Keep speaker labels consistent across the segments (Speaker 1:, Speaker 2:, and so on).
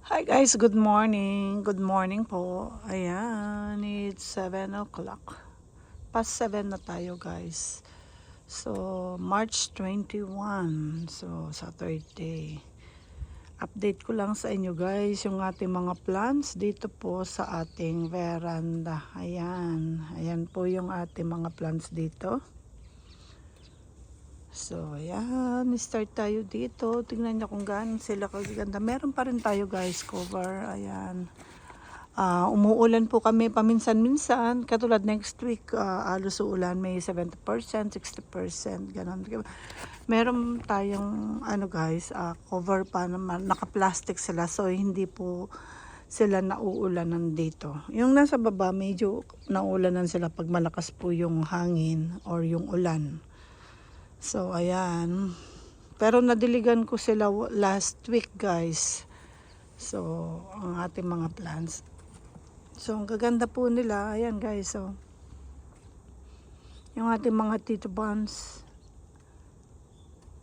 Speaker 1: Hi guys, good morning. Good morning po. Ayan, it's 7 o'clock. Past 7 na tayo guys. So, March 21. So, Saturday. Update ko lang sa inyo guys yung ating mga plants dito po sa ating veranda. Ayan. Ayan po yung ating mga plants dito. So, ayan. Start tayo dito. Tingnan nyo kung gaano sila kaganda. Meron pa rin tayo guys cover. Ayan. Umuulan po kami paminsan-minsan. Katulad next week, alos uulan. May 70%, 60%. Ganon. Meron tayong guys, cover pa naman. Naka-plastic sila. So, hindi po sila nauulanan dito. Yung nasa baba, medyo nauulanan sila pag malakas po yung hangin or yung ulan. So, ayan. Pero nadiligan ko sila last week, guys. So, ang ating mga plants. So, ang gaganda po nila. Ayan, guys. So, yung ating mga Tito Buns.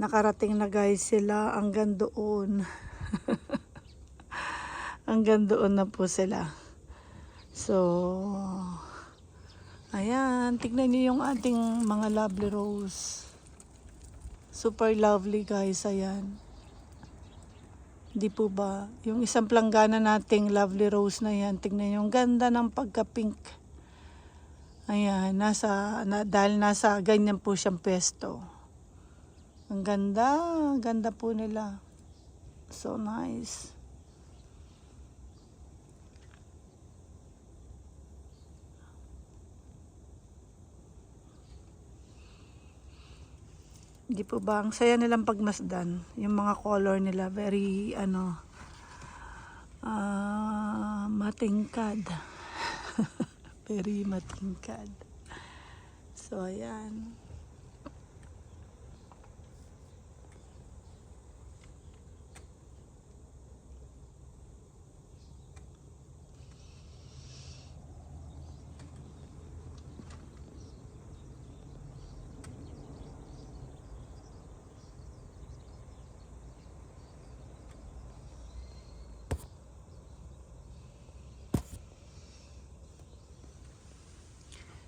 Speaker 1: Nakarating na, guys, sila. Hanggang doon. Hanggang doon na po sila. So, ayan. Tignan nyo yung ating mga lovely rose. Super lovely guys, ayan. Di po ba? Yung isang planggana nating lovely rose na yan, tingnan yung ganda ng pagka-pink. Ayan, dahil nasa ganyan po siyang pesto. Ang ganda po nila. So nice. Di po ba? Ang saya nilang pagmasdan. Yung mga color nila, very, matingkad. Very matingkad. So, ayan.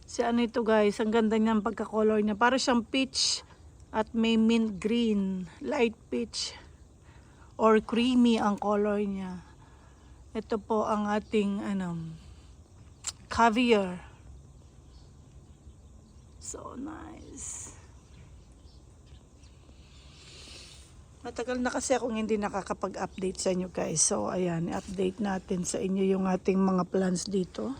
Speaker 1: Si ano ito guys, ang ganda niya ng pagka-color niya. Para siyang peach at may mint green, light peach or creamy ang color niya. Ito po ang ating caviar. So nice. Matagal na kasi akong hindi nakakapag-update sa inyo guys. So ayan, i-update natin sa inyo yung ating mga plants dito.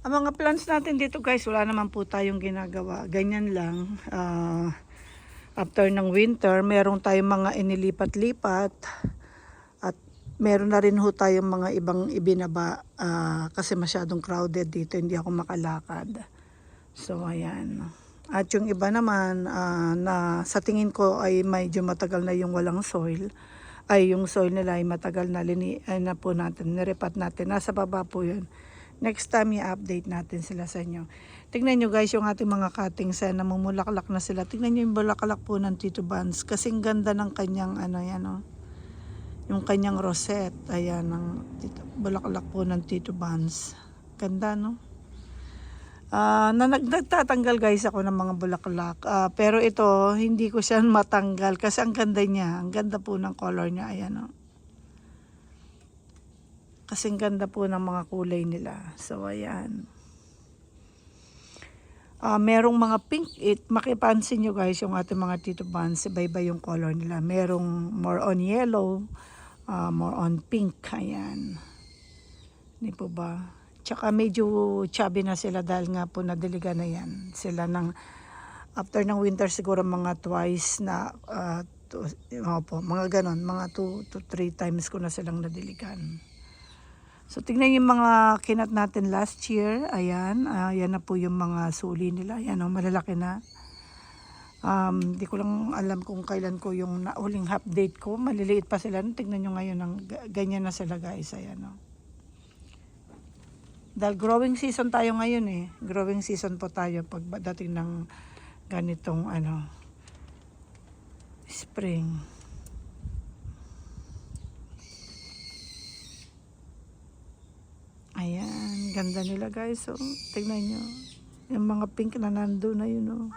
Speaker 1: Ang mga plants natin dito guys, wala naman po tayong ginagawa. Ganyan lang. After ng winter, meron tayong mga inilipat-lipat. At meron na rin ho tayong mga ibang ibinaba. Kasi masyadong crowded dito, hindi ako makalakad. So ayan. At yung iba naman, na sa tingin ko ay medyo matagal na yung walang soil. Ay yung soil nila ay matagal na na po natin, nirepat natin. Nasa baba po yun. Next time i-update natin sila sa inyo. Tingnan nyo guys yung ating mga cuttings na namumulaklak na sila. Tingnan nyo yung bulaklak po ng Tito Buns. Kasing ganda ng kanyang yung kanyang rosette. Ayan, bulaklak po ng Tito Buns. Ganda no? Nagtatanggal guys ako ng mga bulaklak. Pero ito, hindi ko siya matanggal kasi ang ganda niya. Ang ganda po ng color niya. Ayan no? Kasing ganda po ng mga kulay nila. So, ayan. Merong mga pink. Makipansin nyo guys yung ating mga Tito Buns. Iba-iba yung color nila. Merong more on yellow. More on pink. Ayan. Hindi po ba? Tsaka medyo chubby na sila dahil nga po nadiligan na yan. Sila after ng winter siguro mga twice na mga ganon. Mga 2 to 3 times ko na silang nadiligan. So, tingnan yung mga kinat natin last year. Ayan. Ayan na po yung mga suli nila. Ayan o, malalaki na. Di ko lang alam kung kailan ko yung huling update ko. Maliliit pa sila. Tignan nyo ngayon, ganyan na sila guys. Ayan, oh. Dahil growing season tayo ngayon eh. Growing season po tayo pagdating ng ganitong spring. Ayan, ganda nila guys. So, tignan nyo. Yung mga pink na nandun na yun, oh.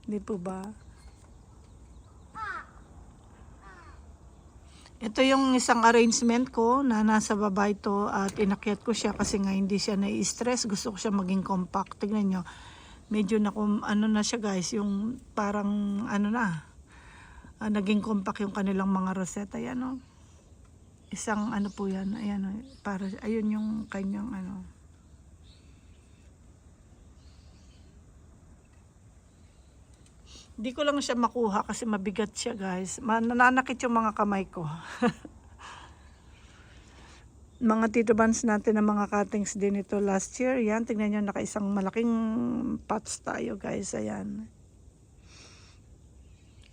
Speaker 1: Di po ba? Ito yung isang arrangement ko na nasa baba ito at inakyat ko siya kasi nga hindi siya nai-stress. Gusto ko siya maging compact. Tignan nyo. Medyo na na siya guys. Yung parang naging compact yung kanilang mga rosette. Ayan o. Isang po yan. Ayan o. Ayun yung kanyang Di ko lang siya makuha kasi mabigat siya guys. Nananakit yung mga kamay ko. Mga Tito Buns natin na mga cuttings din ito last year. Yan, tingnan nyo, nakaisang malaking pots tayo guys. Ayan.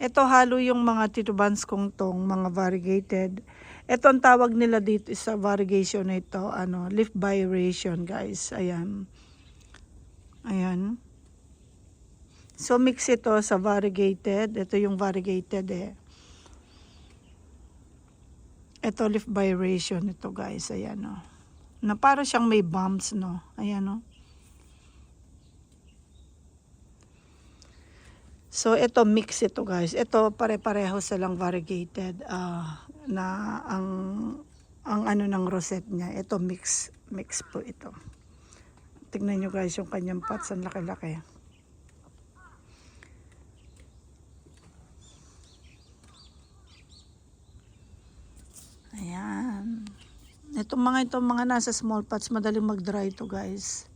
Speaker 1: Ito halo yung mga Tito Buns kong tong, mga variegated. Ito ang tawag nila dito sa variegation na ito, leaf variation guys. Ayan. Ayan. So, mix ito sa variegated. Ito yung variegated eh. Ito, leaf variation ito guys. Ayan o. Na para siyang may bumps, no? Ayan o. So, ito, mix ito guys. Ito, pare-pareho silang variegated. Na ang ng rosette niya. Ito, mix po ito. Tignan nyo guys yung kanyang pots. Ang laki-laki. Ayan. Itong mga nasa small pots, madaling mag-dry ito guys.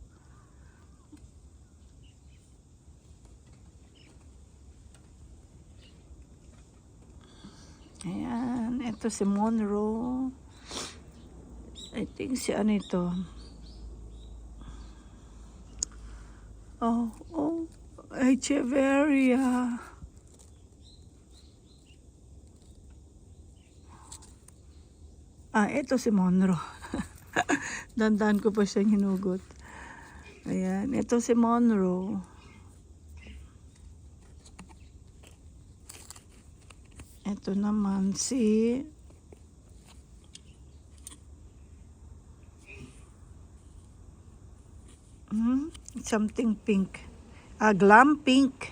Speaker 1: Ayan. Ito si Monroe. I think si ito. Echeveria. Ito si Monroe. Dandan ko pa siyang hinugot. Ayan, ito si Monroe. Ito naman si something pink. Glam pink.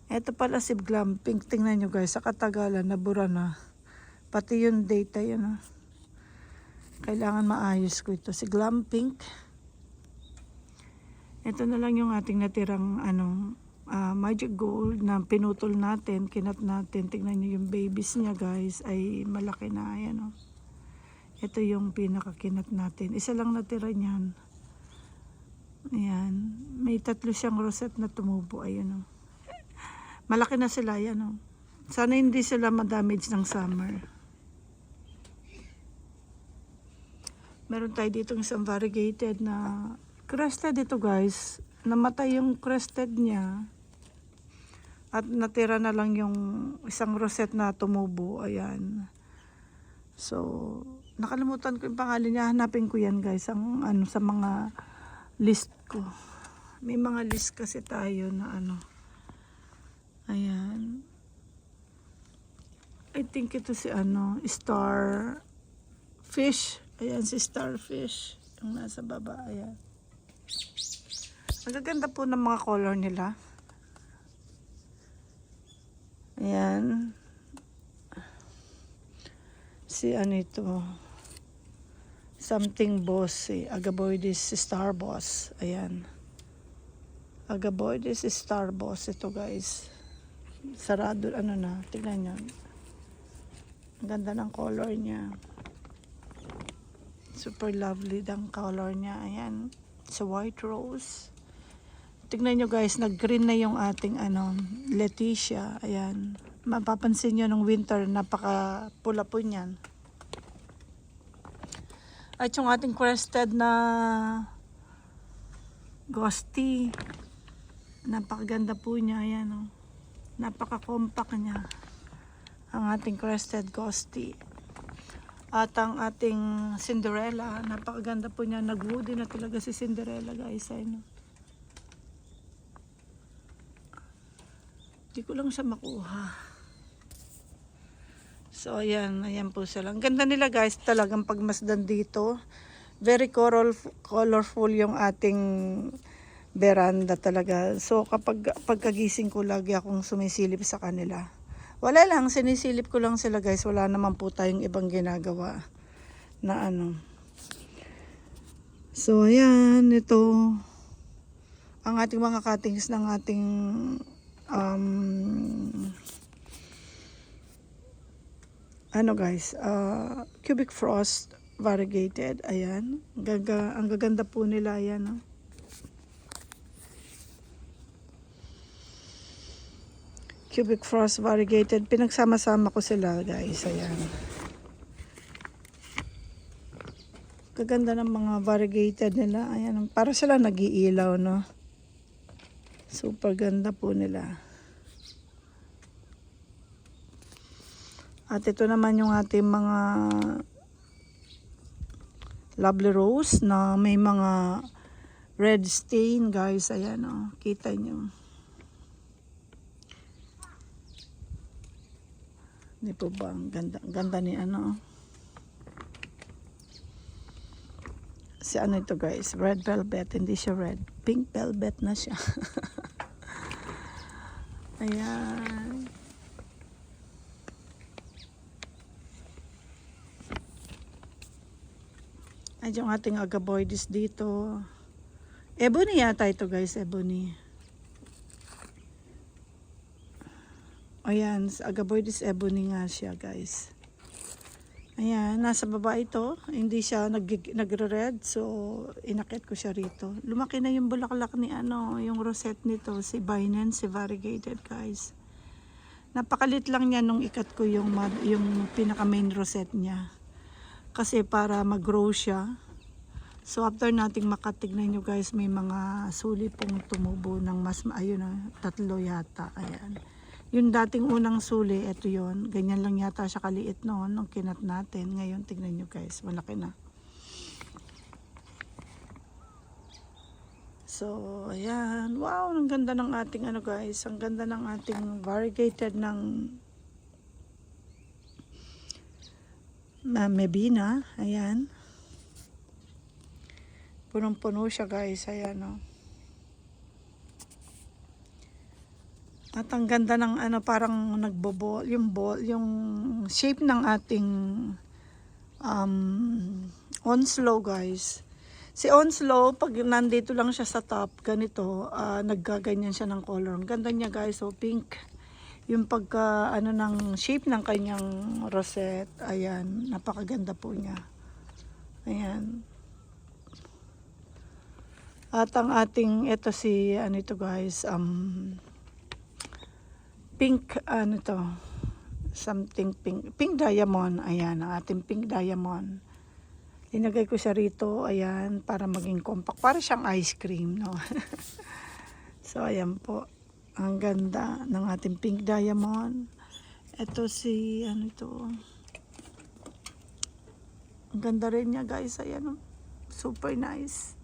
Speaker 1: Ito pala si glam pink. Tingnan nyo guys, sa katagalan, nabura na. Pati yung data yun. Kailangan maayos ko ito. Si glam pink. Ito na lang yung ating natirang magic gold na pinutol natin, kinat natin. Tingnan nyo yung babies niya guys. Ay malaki na. Ayan, ito yung pinakakinat natin. Isa lang natira niyan. Ayan. May 3 siyang rosette na tumubo. Ayan malaki na sila. Ayan Sana hindi sila ma-damage ng summer. Meron tayo dito isang variegated na crested ito guys. Namatay yung crested niya. At natira na lang yung isang rosette na tumubo. Ayan. So, nakalimutan ko yung pangalan niya. Hanapin ko yan guys. Ang sa mga list ko. May mga list kasi tayo na Ayan. I think ito si Starfish. Ayan si Starfish. Yung nasa baba. Ayan. Magaganda po ng mga color nila. Ayan. Si ito. Something bossy. Agaboides Star Boss. Ayan. Agaboides Star Boss. Ito guys. Sarado. Tignan nyo. Ang ganda ng color niya. Super lovely ang color niya. Ayan. Sa white rose. Tignan nyo guys, nag-green na yung ating Leticia. Ayan. Mapapansin nyo nung winter, napaka pula po niyan. At yung ating crested na Ghosty. Napakaganda po niya. Ayan, oh. Napaka-compact niya. Ang ating crested ghosty. At ang ating Cinderella. Napakaganda po niya. Nag-woody na talaga si Cinderella, guys. Ayan, oh. Hindi ko lang siya makuha. So, ayan. Ayan po sila. Ang ganda nila, guys. Talagang pagmasdan dito. Very colorful yung ating veranda talaga. So kapag pagkagising ko lagi akong sumisilip sa kanila. Wala lang, sinisilip ko lang sila, guys. Wala naman po tayong ibang ginagawa na ano. So ayan, ito ang ating mga cuttings ng ating ano, guys, cubic frost variegated. Ayan, ang gaganda po nila. Ayan, oh. Cubic frost variegated. Pinagsama-sama ko sila, guys. Ayan. Kaganda ng mga variegated nila. Ayan. Para sila nag-iilaw, no? Super ganda po nila. At ito naman yung ating mga lovely rose na may mga red stain, guys. Ayan, oh. Kita nyo. Hindi po ba? Ang ganda ni ano. Si ano ito, guys. Red velvet. Hindi siya red. Pink velvet na siya. Ayan. Ay, yung ating agaboides dito. Ebony yata ito, guys. Ebony. Ayan, agaboides ebony nga siya, guys. Ayan, nasa baba ito. Hindi siya nagre-red, so inakit ko siya rito. Lumaki na yung bulaklak ni ano, yung rosette nito, si Binance, si variegated, guys. Napakalit lang niya nung ikat ko yung pinaka main rosette niya. Kasi para mag-grow siya. So after nating makatignan nyo, guys, may mga suli pong tumubo ng mas, ayun na, 3 yata. Ayan. Yung dating unang suli, ito yon. Ganyan lang yata siya kaliit noon nung kinat natin. Ngayon, tignan nyo, guys, malaki na. So, ayan. Wow, ang ganda ng ating ano, guys. Ang ganda ng ating variegated ng Mebina. Ayan. Punong-puno siya, guys. Ayan, oh. At ang ganda ng ano, parang nagbobol, yung shape ng ating Onslow, guys. Si Onslow, pag nandito lang siya sa top, ganito, naggaganyan siya ng color. Ang ganda niya, guys, so pink. Yung pagka, ano, ng shape ng kanyang rosette, ayan, napakaganda po niya. Ayan. At ang ating, ito si, ano ito, guys, pink, ano to, something pink, pink diamond. Ayan, ang ating pink diamond. Linagay ko siya rito, ayan, para maging compact, para siyang ice cream, no? So ayan po, ang ganda ng ating pink diamond. Ito si, ano ito, ang ganda rin niya, guys. Ayan, super nice.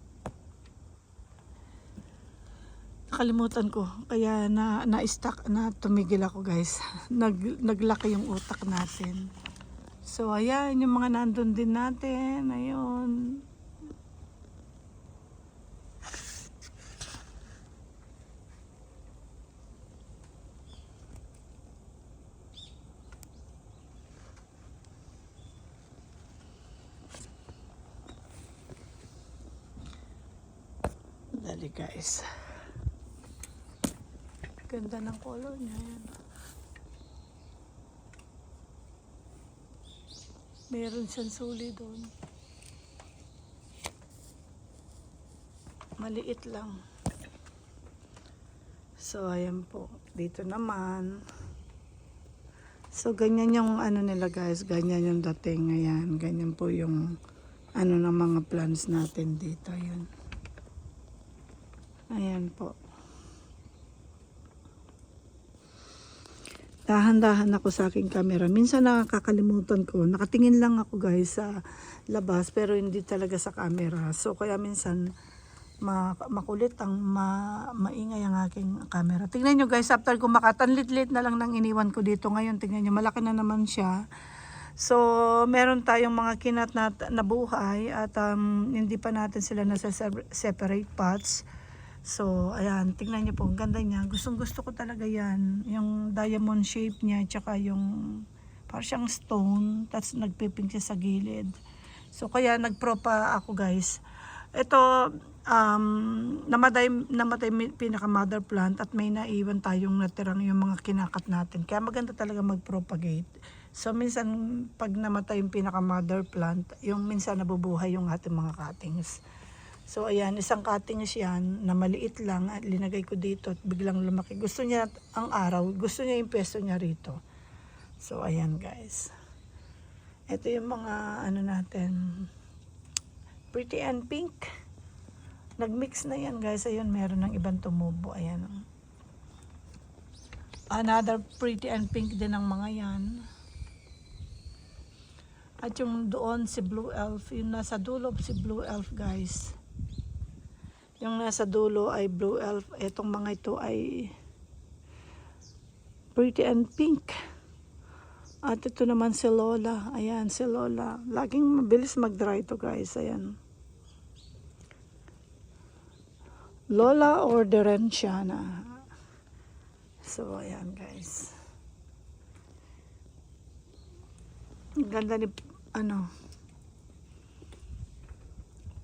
Speaker 1: Nakalimutan ko, kaya na-stuck na tumigil ako, guys. Naglaki yung utak natin. So ayan, yung mga nandun din natin. Ayun. Dali, guys. Ganda ng color niya. Ayan. Meron siyang suli doon. Maliit lang. So, ayan po. Dito naman. So, ganyan yung ano nila, guys. Ganyan yung dating. Ayan. Ganyan po yung ano ng mga plants natin dito. Ayan. Ayan po. dahan-dahan ako sa aking camera. Minsan nakakalimutan ko. Nakatingin lang ako guys sa labas pero hindi talaga sa camera. So kaya minsan makulit ang maingay ang aking camera. Tingnan nyo guys, after ko makatanlit-lit na lang nang iniwan ko dito ngayon. Tingnan nyo, malaki na naman siya. So meron tayong mga kinat na buhay at hindi pa natin sila nasa separate pots. So, ayan, tingnan niyo po, ang ganda niya. Gustong gusto ko talaga yan. Yung diamond shape niya, tsaka yung parang siyang stone, tapos nagpipink siya sa gilid. So, kaya nagpropa ako guys. Ito, namatay pinaka mother plant at may naiwan tayong natirang yung mga kinakat natin. Kaya maganda talaga mag-propagate. So, minsan pag namatay yung pinaka mother plant, yung minsan nabubuhay yung ating mga cuttings. So ayan, isang cuttings yan na maliit lang at linagay ko dito at biglang lumaki. Gusto niya ang araw, gusto niya yung pesto niya rito. So ayan guys. Ito yung mga ano natin. Pretty and pink. Nagmix na yan guys. Ayun, meron ng ibang tumubo. Ayan. Another pretty and pink din ang mga yan. At yung doon si Blue Elf, yung nasa dulo si Blue Elf guys. Yung nasa dulo ay Blue Elf. Etong mga ito ay pretty and pink. At ito naman si Lola. Ayan, si Lola. Laging mabilis mag-dry ito guys. Ayan. Lola or Derenciana. So, ayan guys. Ang ganda ni,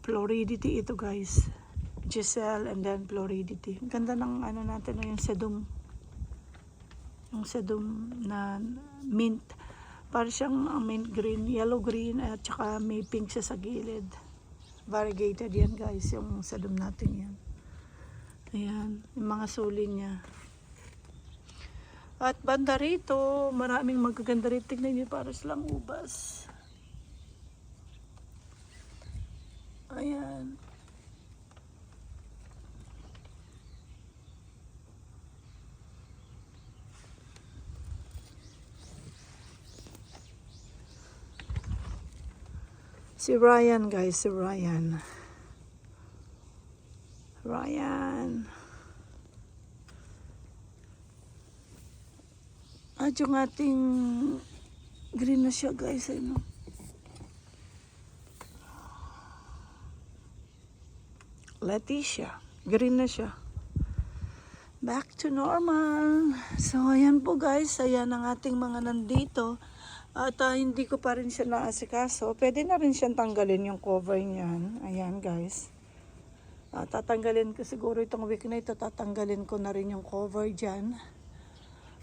Speaker 1: Floridity ito guys. Giselle and then Floridity. Ang ganda ng natin yung sedum. Yung sedum na mint. Para siyang mint green, yellow green at saka may pink siya sa gilid. Variegated yan guys, yung sedum natin yan. Ayan, yung mga suli niya. At banda rito, maraming magaganda rito. Tignan niyo, para silang ubas. Ayan. Si Ryan guys, si Ryan. Ryan. At yung ating green na siya guys, ano. Leticia, green na siya. Back to normal. So ayan po guys, ayan ang ating mga nandito. At hindi ko pa rin siya naasikaso. Pwede na rin siyang tanggalin yung cover niyan. Ayan guys. Tatanggalin ko siguro itong week na ito. Tatanggalin ko na rin yung cover dyan.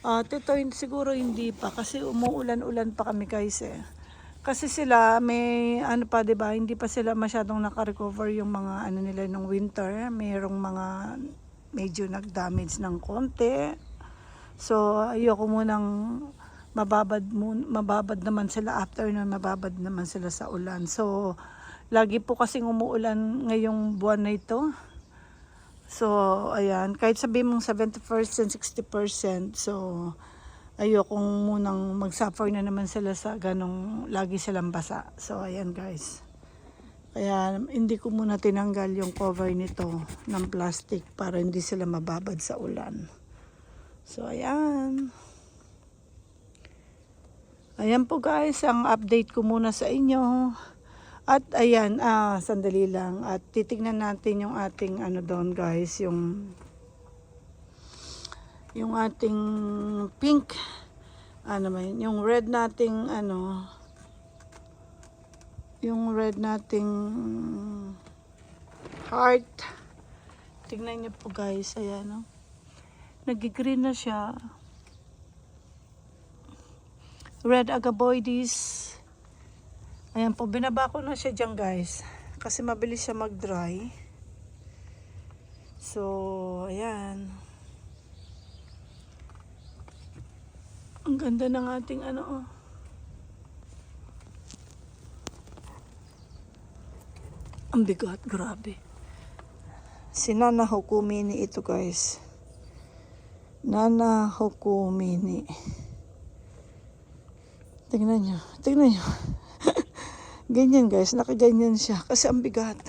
Speaker 1: At ito siguro hindi pa. Kasi umuulan-ulan pa kami guys eh. Kasi sila may pa diba. Hindi pa sila masyadong nakarecover yung mga nila nung winter. Mayroong mga medyo nag-damage ng konti. So ayoko munang mababad naman sila after na mababad naman sila sa ulan. So, lagi po kasing umuulan ngayong buwan na ito. So, ayan. Kahit sabihin mong 70%, 60%. So, ayokong munang mag-suffer na naman sila sa ganong lagi silang basa. So, ayan guys. Kaya, hindi ko muna tinanggal yung cover nito ng plastic para hindi sila mababad sa ulan. So, ayan. Ayan po guys, ang update ko muna sa inyo. At ayan, sandali lang. At titignan natin yung ating doon guys, yung ating pink. Yung red nating yung red nating heart. Tignan niyo po guys, ayan nag-green na siya. Red agaboides. Ayan po, binaba ko na siya dyan guys. Kasi mabilis siya mag-dry. So, ayan. Ang ganda ng ating Ang bigat, grabe. Si Nana Hokumini ito guys. Nana Hokumini. Tingnan nyo. Tingnan nyo. Ganyan guys, nakaganyan siya. Kasi ang bigat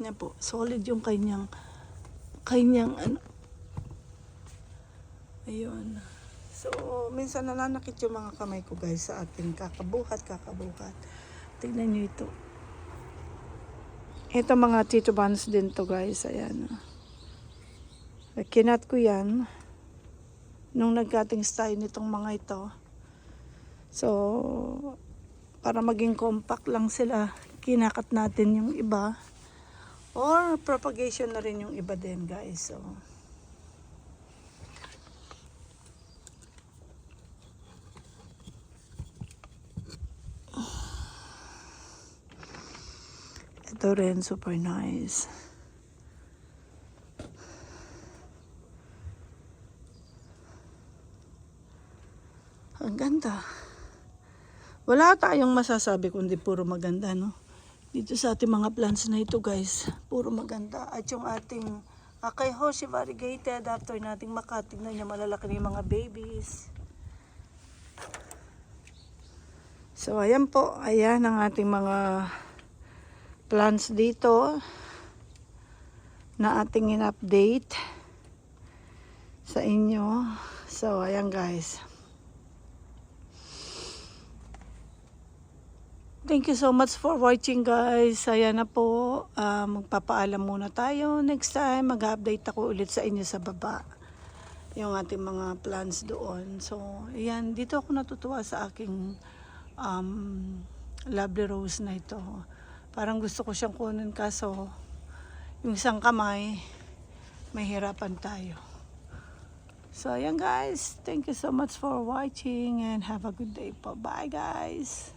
Speaker 1: niya po. Solid yung kanyang ano. Ayun. So, minsan nananakit yung mga kamay ko guys sa ating kakabuhat. Tingnan nyo ito. Ito mga Tito Buns din to guys. Ayan. Kinat ko yan. Nung nag-cuttings tayo nitong mga ito. So, para maging compact lang sila, kinakat natin yung iba. Or propagation na rin yung iba din guys. So, ito rin super nice. Ang ganda. Wala tayong masasabi kundi puro maganda, no? Dito sa ating mga plants na ito, guys, puro maganda. At yung ating kay Hoshi variegated, after nating makatignan niya, malalaki na yung mga babies. So, ayan po. Ayan ang ating mga plants dito na ating in-update sa inyo. So, ayan guys. Thank you so much for watching guys. Ayan na po. Magpapaalam muna tayo. Next time, mag-update ako ulit sa inyo sa baba. Yung ating mga plants doon. So, ayan. Dito ako natutuwa sa aking lovely rose na ito. Parang gusto ko siyang kunin kaso yung isang kamay, may hirapan tayo. So, ayan guys. Thank you so much for watching and have a good day po. Bye guys.